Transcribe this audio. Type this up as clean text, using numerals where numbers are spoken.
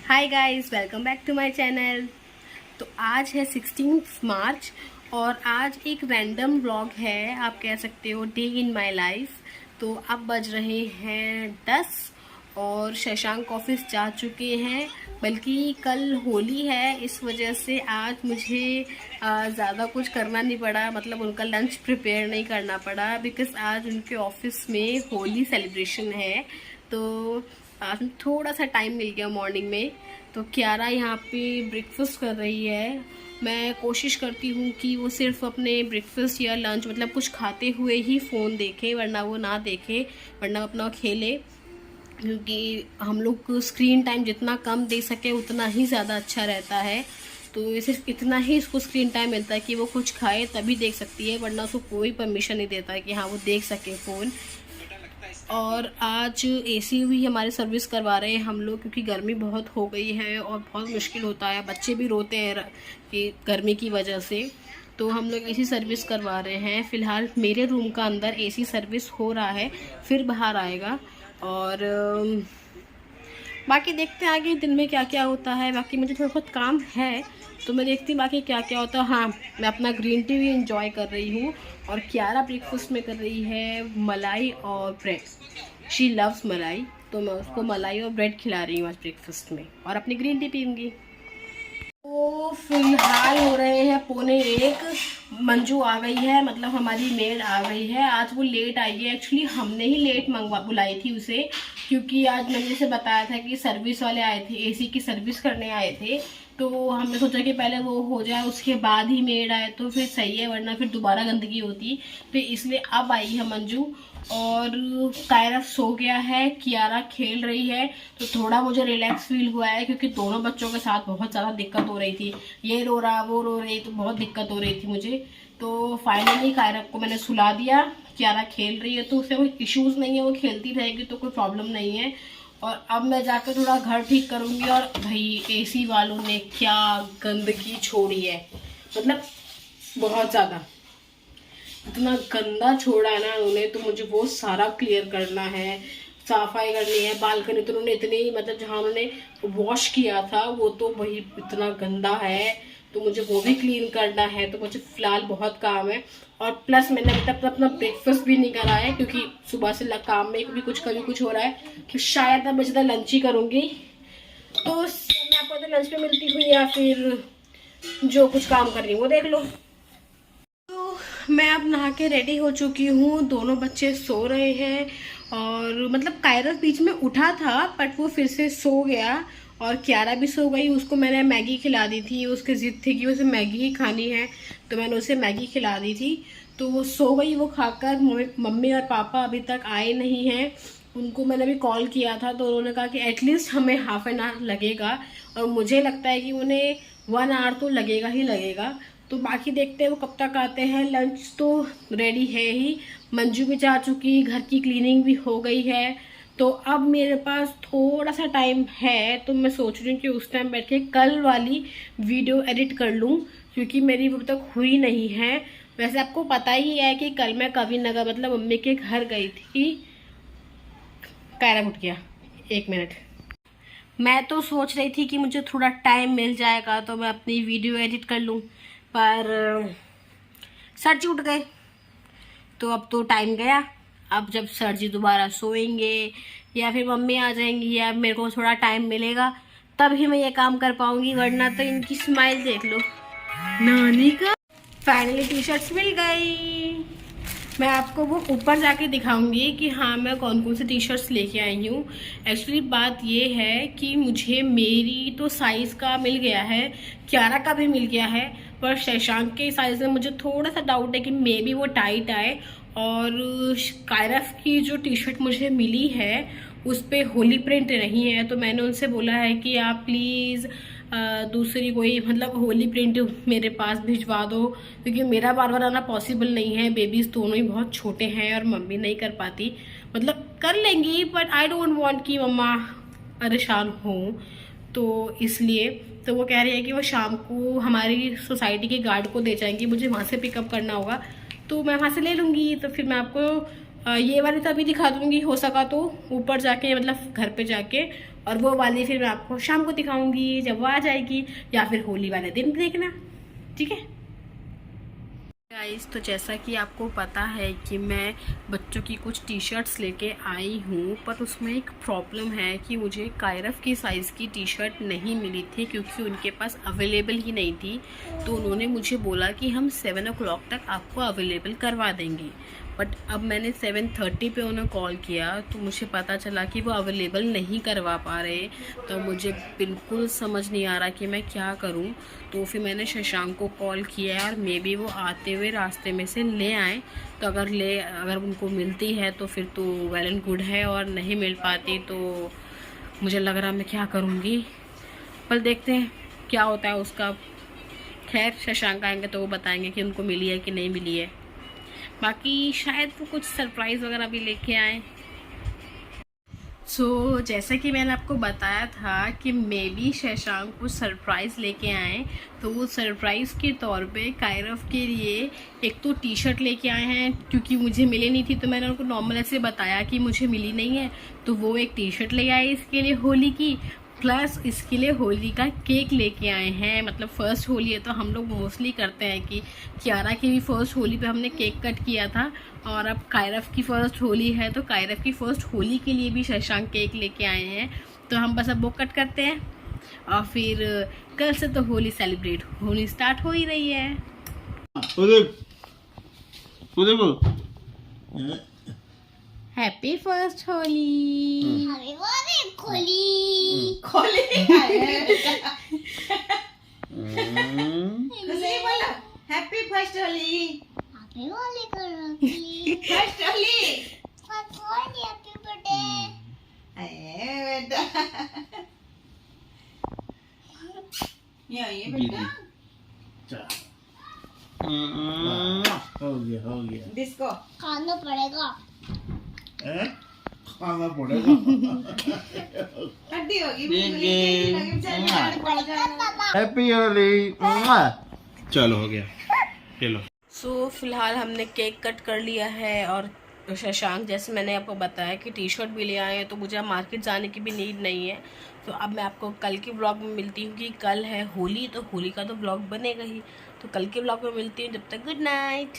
Hi guys, welcome back to my channel. तो आज है 16 मार्च और आज एक रैंडम व्लॉग है, आप कह सकते हो डे इन माय लाइफ। तो अब बज रहे हैं 10 और शशांक ऑफिस जा चुके हैं। बल्कि कल होली है, इस वजह से आज मुझे ज़्यादा कुछ करना नहीं पड़ा, मतलब उनका लंच प्रिपेयर नहीं करना पड़ा बिकॉज़ आज उनके ऑफिस में होली सेलिब्रेशन है। तो आज थोड़ा सा टाइम मिल गया मॉर्निंग में। तो क्यारा यहाँ पे ब्रेकफास्ट कर रही है। मैं कोशिश करती हूँ कि वो सिर्फ अपने ब्रेकफास्ट या लंच मतलब कुछ खाते हुए ही फ़ोन देखे, वरना वो ना देखे, वरना अपना खेले। क्योंकि हम लोग को स्क्रीन टाइम जितना कम दे सके उतना ही ज़्यादा अच्छा रहता है। तो सिर्फ इतना ही इसको स्क्रीन टाइम मिलता है कि वो कुछ खाए तभी देख सकती है, वरना उसको कोई परमिशन नहीं देता है कि हाँ वो देख सके फ़ोन। और आज एसी भी हमारी सर्विस करवा रहे हैं हम लोग, क्योंकि गर्मी बहुत हो गई है और बहुत मुश्किल होता है, बच्चे भी रोते हैं कि गर्मी की वजह से। तो हम लोग एसी सर्विस करवा रहे हैं। फ़िलहाल मेरे रूम का अंदर एसी सर्विस हो रहा है, फिर बाहर आएगा। और बाकी देखते हैं आगे दिन में क्या क्या होता है। बाकी मुझे थोड़ा बहुत काम है तो मैं देखती हूँ बाकी क्या क्या होता है। हाँ, मैं अपना ग्रीन टी भी इंजॉय कर रही हूँ और क्यारा ब्रेकफास्ट में कर रही है मलाई और ब्रेड। शी लव्स मलाई, तो मैं उसको मलाई और ब्रेड खिला रही हूँ आज ब्रेकफास्ट में, और अपनी ग्रीन टी पीऊँगी। तो फिलहाल हो रहे हैं 12:45। मंजू आ गई है, मतलब हमारी मेड आ गई है। आज वो लेट आई है, एक्चुअली हमने ही लेट बुलाई थी उसे, क्योंकि आज मैंने जैसे बताया था कि सर्विस वाले आए थे, एसी की सर्विस करने आए थे। तो हमने सोचा कि पहले वो हो जाए उसके बाद ही मेड आए तो फिर सही है, वरना फिर दोबारा गंदगी होती। तो इसलिए अब आई है मंजू। और कायरा सो गया है, कियारा खेल रही है। तो थोड़ा मुझे रिलैक्स फील हुआ है, क्योंकि दोनों बच्चों के साथ बहुत ज़्यादा दिक्कत हो रही थी, ये रो रहा वो रो रही, तो बहुत दिक्कत हो रही थी मुझे। तो फाइनली कायरा को मैंने सुला दिया, कियारा खेल रही है तो उससे कोई इश्यूज़ नहीं है, वो खेलती रहेगी तो कोई प्रॉब्लम नहीं है। और अब मैं जाकर थोड़ा घर ठीक करूँगी। और भाई एसी वालों ने क्या गंदगी छोड़ी है, मतलब बहुत ज़्यादा, इतना गंदा छोड़ा है ना उन्होंने। तो मुझे वो सारा क्लियर करना है, सफाई करनी है। बालकनी तो उन्होंने इतनी, मतलब जहाँ उन्होंने वॉश किया था वो तो वही इतना गंदा है, तो मुझे वो भी क्लीन करना है। तो मुझे फिलहाल बहुत काम है। और प्लस मैंने अभी तक अपना ब्रेकफास्ट भी नहीं करा है, क्योंकि सुबह से काम में कभी कुछ हो रहा है कि शायद अब मैं ज़्यादा लंच ही करूँगी। तो मैं आपको तो लंच पे मिलती हूँ, या फिर जो कुछ काम कर रही हूँ वो देख लो। मैं अब नहा के रेडी हो चुकी हूँ, दोनों बच्चे सो रहे हैं। और मतलब कायरा बीच में उठा था बट वो फिर से सो गया, और क्यारा भी सो गई। उसको मैंने मैगी खिला दी थी, उसकी ज़िद थी कि उसे मैगी ही खानी है, तो मैंने उसे मैगी खिला दी थी। तो वो सो गई वो खाकर। मम्मी और पापा अभी तक आए नहीं हैं, उनको मैंने भी कॉल किया था, तो उन्होंने कहा कि एटलीस्ट हमें हाफ एन आवर लगेगा, और मुझे लगता है कि उन्हें 1 आवर तो लगेगा ही लगेगा। तो बाकी देखते हैं वो कब तक आते हैं। लंच तो रेडी है ही, मंजू भी जा चुकी, घर की क्लीनिंग भी हो गई है। तो अब मेरे पास थोड़ा सा टाइम है, तो मैं सोच रही हूँ कि उस टाइम बैठ के कल वाली वीडियो एडिट कर लूँ, क्योंकि मेरी अब तक हुई नहीं है। वैसे आपको पता ही है कि कल मैं कवि नगर मतलब मम्मी के घर गई थी। कायरा उठ गया, 1 मिनट। मैं तो सोच रही थी कि मुझे थोड़ा टाइम मिल जाएगा तो मैं अपनी वीडियो एडिट कर लूँ, पर सर जी उठ गए, तो अब तो टाइम गया। अब जब सर जी दोबारा सोएंगे या फिर मम्मी आ जाएंगी या मेरे को थोड़ा टाइम मिलेगा तभी मैं ये काम कर पाऊंगी, वरना तो इनकी स्माइल देख लो नानी का। फाइनली टी शर्ट्स मिल गई। मैं आपको वो ऊपर जाके दिखाऊंगी कि हाँ मैं कौन कौन से टी शर्ट्स लेके आई हूँ। एक्चुअली बात ये है कि मुझे मेरी तो साइज़ का मिल गया है, क्यारा का भी मिल गया है, पर शशांक के साइज़ में मुझे थोड़ा सा डाउट है कि मे बी वो टाइट आए। और कायरा की जो टी शर्ट मुझे मिली है उस पर होली प्रिंट नहीं है, तो मैंने उनसे बोला है कि आप प्लीज़ दूसरी कोई मतलब होली प्रिंट मेरे पास भिजवा दो, क्योंकि मेरा बार बार आना पॉसिबल नहीं है। बेबीज़ दोनों ही बहुत छोटे हैं और मम्मी नहीं कर पाती, मतलब कर लेंगी बट आई डोंट वांट कि मम्मा परेशान हो। तो इसलिए तो वो कह रही है कि वो शाम को हमारी सोसाइटी के गार्ड को दे जाएंगी, मुझे वहाँ से पिकअप करना होगा, तो मैं वहाँ से ले लूँगी। तो फिर मैं आपको ये वाली तो अभी दिखा दूँगी, हो सका तो ऊपर जाके मतलब घर पे जाके, और वो वाली फिर मैं आपको शाम को दिखाऊंगी जब वो आ जाएगी, या फिर होली वाले दिन देखना, ठीक है गाइस। तो जैसा कि आपको पता है कि मैं बच्चों की कुछ टी शर्ट्स लेके आई हूँ, पर उसमें एक प्रॉब्लम है कि मुझे कायरफ की साइज़ की टी शर्ट नहीं मिली थी, क्योंकि उनके पास अवेलेबल ही नहीं थी। तो उन्होंने मुझे बोला कि हम 7 o'clock तक आपको अवेलेबल करवा देंगे। बट अब मैंने 7:30 पे उन्हें कॉल किया तो मुझे पता चला कि वो अवेलेबल नहीं करवा पा रहे। तो मुझे बिल्कुल समझ नहीं आ रहा कि मैं क्या करूं। तो फिर मैंने शशांक को कॉल किया और मे बी वो आते हुए रास्ते में से ले आए। तो अगर उनको मिलती है तो फिर तो वेल एंड गुड है, और नहीं मिल पाती तो मुझे लग रहा मैं क्या करूँगी, पर देखते हैं क्या होता है उसका। खैर शशांक आएंगे तो वो बताएंगे कि उनको मिली है कि नहीं मिली है। बाकी शायद वो कुछ सरप्राइज़ वगैरह भी लेके आए। जैसा कि मैंने आपको बताया था कि मे बी शशांक कुछ सरप्राइज़ लेके आए, तो वो सरप्राइज़ के तौर पे कायरफ के लिए एक तो टी शर्ट लेके आए हैं, क्योंकि मुझे मिली नहीं थी तो मैंने उनको नॉर्मल ऐसे बताया कि मुझे मिली नहीं है। तो वो एक टी शर्ट ले आए इसके लिए होली की, प्लस इसके लिए होली का केक लेके आए हैं। मतलब फ़र्स्ट होली है तो हम लोग मोस्टली करते हैं कि कियारा की भी फ़र्स्ट होली पे हमने केक कट किया था, और अब कायरफ की फ़र्स्ट होली है तो कायरफ की फ़र्स्ट होली के लिए भी शशांक केक लेके आए हैं। तो हम बस अब वो कट करते हैं और फिर कल से तो होली सेलिब्रेट होली स्टार्ट हो ही रही है। Happy first Holi. खोली बोला happy first Holi. Happy Holi करो फर्स्ट होली हैप्पी बर्थडे। अरे बेटा ये बेटा हो गया डिस्को खाना पड़ेगा। खाना पड़ेगा। हड्डी होगी हैप्पी होली। चलो हो गया, चलो। फिलहाल हमने केक कट कर लिया है, और शशांक जैसे मैंने आपको बताया कि टी शर्ट भी ले आए हैं, तो मुझे मार्केट जाने की भी नीड नहीं है। तो अब मैं आपको कल के ब्लॉग में मिलती हूँ कि कल है होली, तो होली का तो ब्लॉग बनेगा ही। तो कल के ब्लॉग में मिलती हूँ, जब तक गुड नाइट।